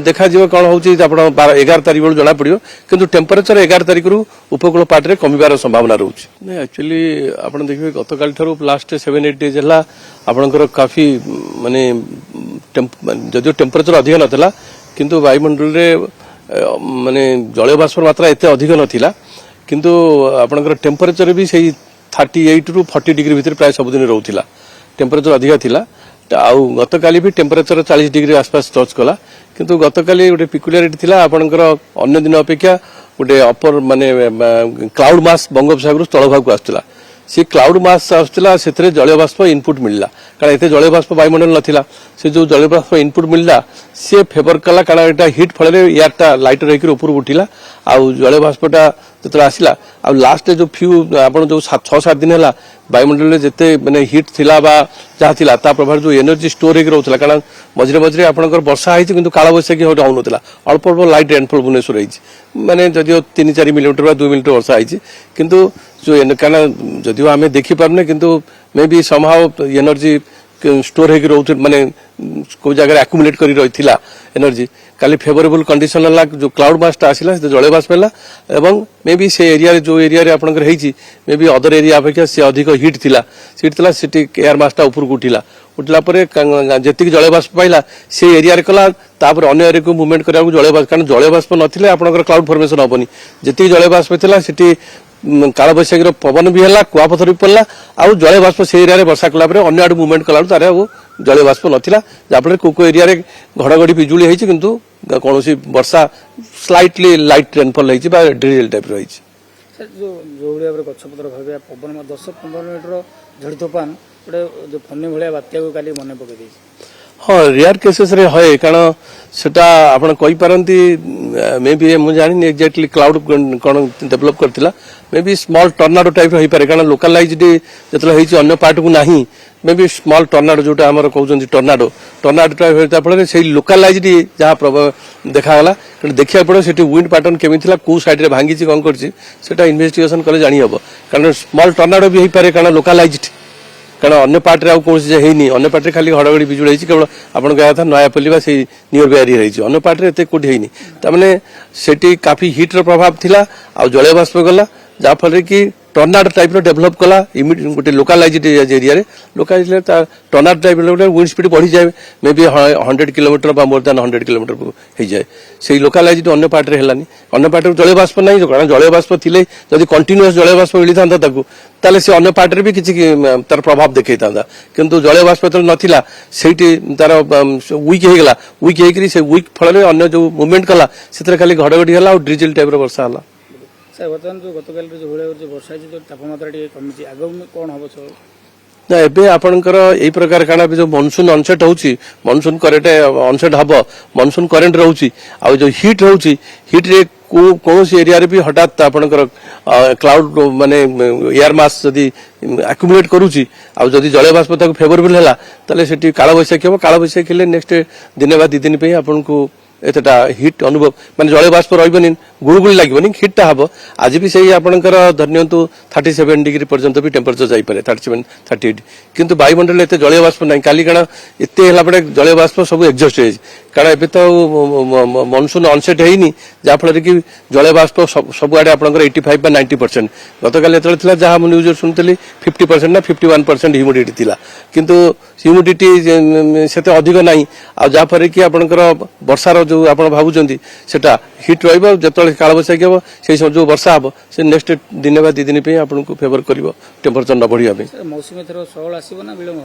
देखा कौन हूँ 11 तारीख बेलू जना पड़ो किंतु टेम्परेचर 11 तारीख रू उपकूल पार्टे कमिबार संभावना रोचे नहीं एक्चुअली आप देखिए गत काल लास्ट 7-8 डेज है आपंकर काफी माने जदिव टेम्परेचर अधिक नाला किंतु वायुमंडल माने जलीय बाष्प मात्रा एत अधिक नाला किंतु आपंकर टेम्परेचर भी सही 38 रू 40 डिग्री भितर प्राय सबुदिन रोला टेम्परेचर अधिक थिला आउ गत काली भी टेम्परेचर 40 डिग्री आसपास टच कला किंतु गत काली गोटे पिकुलियारिटी थिला आपनकर अन्य दिन अपेक्षा गोटे अपर माने क्लाउड मास बंगोपसागर स्थल भाग को आसला सी क्लाउड मास आसला से जलीय बाष्प इनपुट मिलला कारण एते जलीय बाष्प वायुमंडल नथिला से जो जलीय बाष्प इनपुट मिलला से फेवर कला कारण एटा हिट फल एयरटा लाइटर होकर ऊपर उठिला आउ जलीय बाष्पटा जो आसला आ लास्ट जो फ्यू आप जो 6-7 दिन है वायुमंडल जिते माने हिट थिला बा जहाँ थिला ता प्रभाव जो एनर्जी स्टोर होकर रोला कारण मझे मझे आपंकर वर्षा होती किंतु काल बैशाखी हो नाला अल्प अल्प लाइट रेनफॉल भुवनेश्वर होती माने जदिव 3-4 मिलीमीटर 2 मिलीमीटर वर्षा होती किंतु जो कारण जदिव आम देखिपारे किंतु may be somehow energy store होकर रोचे माने को जगह आक्युमुलेट कर रही एनर्जी काली फेवरेबल कंडीशन है जो क्लाउड मासटा आसला जलीय बाष्प है एवं मे बी से एरिया जो एरिया आपंकर मे बी अदर एरिया अपेक्षा से अधिक हिट थिला सीटी एयर मासटा ऊपर उठिला जी जलीय बाष्प पाइला से एरिया कला तापर अन्य एरिया को मूवमेंट करा जलीय बाष्प कारण जलीय बाष्प नथिले आपंकर क्लाउड फॉर्मेशन हेनी जी जलीय बाष्प थिला सीटी काल बैशाखी पवन भी है कुआपथर भी पड़ा आउ जलीय बाष्प से एरिया वर्षा कलापर अन्य आड़ मुवमेंट कला तार जलीय बाष्प नाला जहाँफल को एरिया घड़घड़ी बिजुली होती किंतु कौन वर्षा स्लाइटली लाइट रेनफॉल होती ड्रिजल टाइप रही जो गछपतर भाव पवन 10-15 मिनटर झड़ तूफान गोटे फनी भाया बात्या को काली मन पकई हाँ रेयर केसेस रे है कारण सेटा आपण कहि पारंती मे बी मु जानि एक्जेक्टली क्लाउड कोन डेवलप करथिला may be small tornado type होई पारे कारण लोकलाइज्ड जतले होई अन्य पार्ट को नाही मे बी स्मॉल टर्नाडो जोटा हमर कहउछन टर्नाडो टाइप होता फल से लोकलाइज्ड जहाँ देखा गला देखा पड़ो से विंड पैटर्न केमी थिला को साइड रे भांगी कौन कर इन्वेस्टिगेशन कले जानी हबो कारण स्मॉल टर्नाडो भी होई पारे कारण लोकलाइज्ड कारण अन्य पार्ट रे कौन है अन्य पार्ट खाली घड़घड़ी बिजुड़ी केवल आप था नयापल्ली से नियर बाय एरिया रही अन्य पार्ट रे कोटी है तामने से काफी हिट प्रभाव थिला आ जलीय बाष्प गला जहाँ फल कि टर्नाडो टाइप डेभलप कला गोटे localized area localize tornado type wind speed बढ़ी जाए may be 100 kilometre more than 100 kilometre हो जाए से लोकलाइज्ड अन्य पार्ट रे हेलानी अन्य पार्ट जलीय बाष्प नहीं कारण जलीय बाष्प थिले जदि कंटिन्यूअस जलीय बाष्प मिली था ताले से अन्य पार्ट रे भी किसी तार प्रभाव देखई था किंतु जलीय बाष्प तो नथिला सेठी तार वीक हेगला वीक हेकरी से वीक फल अन्य जो मूवमेंट कला से खाली घड़घड़ी है और ड्रिजल टाइप वर्षा है सर बर्तमान जो गतकाल जो भाया वर्षा जो तापमात्रा कमी आग कौन हम ना एबे आपनकर एई प्रकार काना जो मॉनसून अनसेट होउची मॉनसून करेंट अनसेट हबो मॉनसून करेंट रहउची आ जो हीट रहउची हीट रे कौन सी एरिया रे भी हठात आपनकर क्लाउड माने एयर मास जदी एक्युमुलेट करूची आ जदी जलीय बाष्प ताको फेवरेबल हैला तले सेठी काला बैशाखी हो काला बैशाखी ले नेक्स्ट दिन बा 2 दिन पे आपनको एतटा हिट अनुभव माने जलीय बाष्प रहिबनी गुळगुळी लागबनी हिटटा हबो आज भी सही आपनकर धन्यंतु 37 डिग्री पर्यंत भी टेम्परेचर जाई पारे 37-38 किंतु वायुमंडल एते जलीय बाष्प नाही काली कारण एते हला पडे जलीय बाष्प सब एग्जॉस्ट होई कारण एबे तो मॉनसून ऑनसेट हेइनी जा फल कि जलीय बाष्प सब आडे आपनकर 85-90% गतकाल एतले थिला जहा हम न्यूज सुनतली 50% ना 51% ह्यूमिडिटी थिला किंतु ह्यूमिडिटी सेते अधिक नाही आ जा फरे कि आपनकर वर्षार जो आप भावुंट सेटा हिट रही काल बैशाखी हम से जो वर्षा हम से नेक्स्ट दिन बा 2 दिन पे आपको फेवर कर टेम्परेचर न बढ़िया मौसम सहल आसना विलम्ब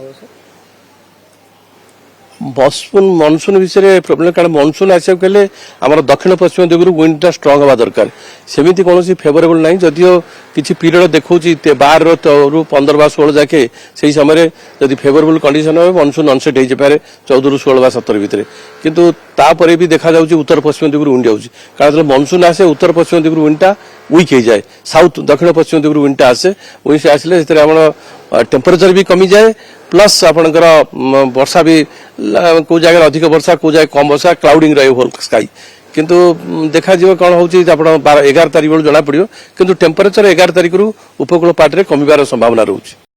मनसून विषय में प्रोब्लेम कारण मनसून आसके आम दक्षिण पश्चिम दिगु विंडटा स्ट्रंग हवा दरकार सेमती कौन फेवरेबल ना जदिव किसी पीरियड देखा 12-15-16 जाके से समय जब फेवरेबल कंडीशन हो मनसून अनसेट हो पारे 14-16-17 भितर किंतु तापर भी देखा जाऊँगी उत्तर पश्चिम दिगु विंड जाऊँगी कारण मनसून आसे उत्तर पश्चिम दिगु विंडटा वीक हो जाए साउथ दक्षिण पश्चिम दिगु विंडटा आसे विंड से आसिले टेम्परेचर भी कमी जाए प्लस आपनकर वर्षा भी को जगह अधिक वर्षा को जगह कम वर्षा क्लाउडिंग रहे होल स्काई किंतु देखा कौन हूँ 11 तारीख बेलू जना पड़ो किंतु टेम्परेचर 11 तारीख रू उपकूल पार्टे कमिबार संभावना रोचे।